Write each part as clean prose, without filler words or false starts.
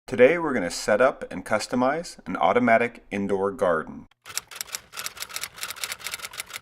Today we're going to set up and customize an automatic indoor garden.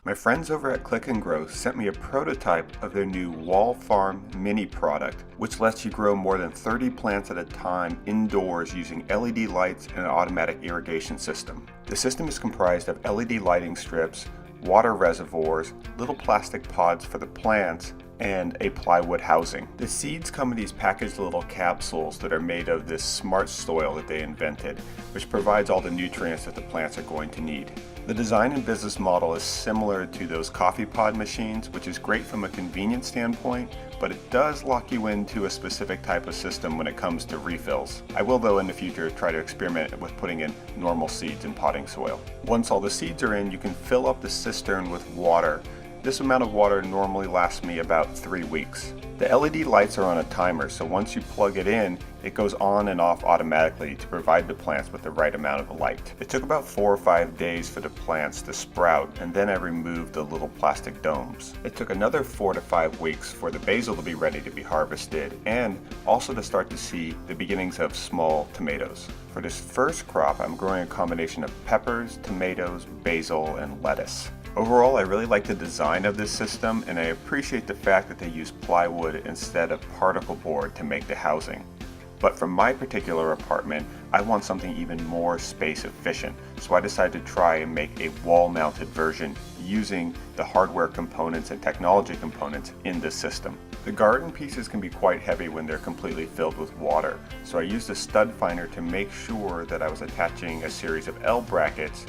My friends over at Click and Grow sent me a prototype of their new Wall Farm Mini product, which lets you grow more than 30 plants at a time indoors using LED lights and an automatic irrigation system. The system is comprised of LED lighting strips, water reservoirs, little plastic pods for the plants, and a plywood housing. The seeds come in these packaged little capsules that are made of this smart soil that they invented, which provides all the nutrients that the plants are going to need. The design and business model is similar to those coffee pod machines, which is great from a convenience standpoint, but it does lock you into a specific type of system when it comes to refills. I will, though, in the future try to experiment with putting in normal seeds in potting soil. Once all the seeds are in, you can fill up the cistern with water. This amount of water normally lasts me about 3 weeks. The LED lights are on a timer, so once you plug it in, it goes on and off automatically to provide the plants with the right amount of light. It took about 4 or 5 days for the plants to sprout, and then I removed the little plastic domes. It took another 4 to 5 weeks for the basil to be ready to be harvested, and also to start to see the beginnings of small tomatoes. For this first crop, I'm growing a combination of peppers, tomatoes, basil, and lettuce. Overall, I really like the design of this system, and I appreciate the fact that they use plywood instead of particle board to make the housing. But for my particular apartment, I want something even more space efficient, so I decided to try and make a wall-mounted version using the hardware components and technology components in this system. The garden pieces can be quite heavy when they're completely filled with water, so I used a stud finder to make sure that I was attaching a series of L brackets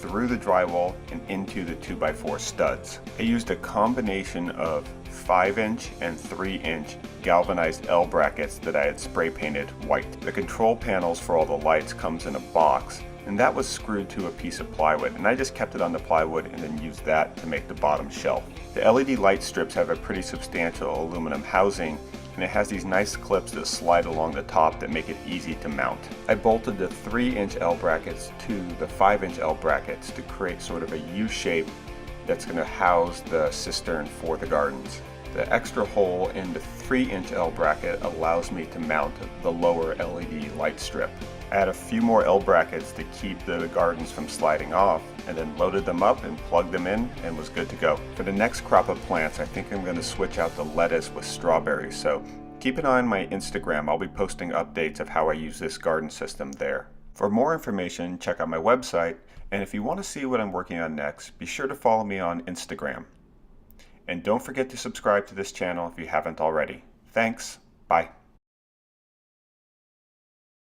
through the drywall and into the 2x4 studs. I used a combination of 5-inch and 3-inch galvanized L brackets that I had spray painted white. The control panels for all the lights comes in a box, and that was screwed to a piece of plywood, and I just kept it on the plywood and then used that to make the bottom shelf. The LED light strips have a pretty substantial aluminum housing, and it has these nice clips that slide along the top that make it easy to mount. I bolted the 3-inch L brackets to the 5-inch L brackets to create sort of a U shape that's going to house the cistern for the gardens. The extra hole in the 3-inch L bracket allows me to mount the lower LED light strip. I had a few more L brackets to keep the gardens from sliding off, and then loaded them up and plugged them in and was good to go. For the next crop of plants, I think I'm going to switch out the lettuce with strawberries, so keep an eye on my Instagram. I'll be posting updates of how I use this garden system there. For more information, check out my website, and if you want to see what I'm working on next, be sure to follow me on Instagram. And don't forget to subscribe to this channel if you haven't already. Thanks. Bye.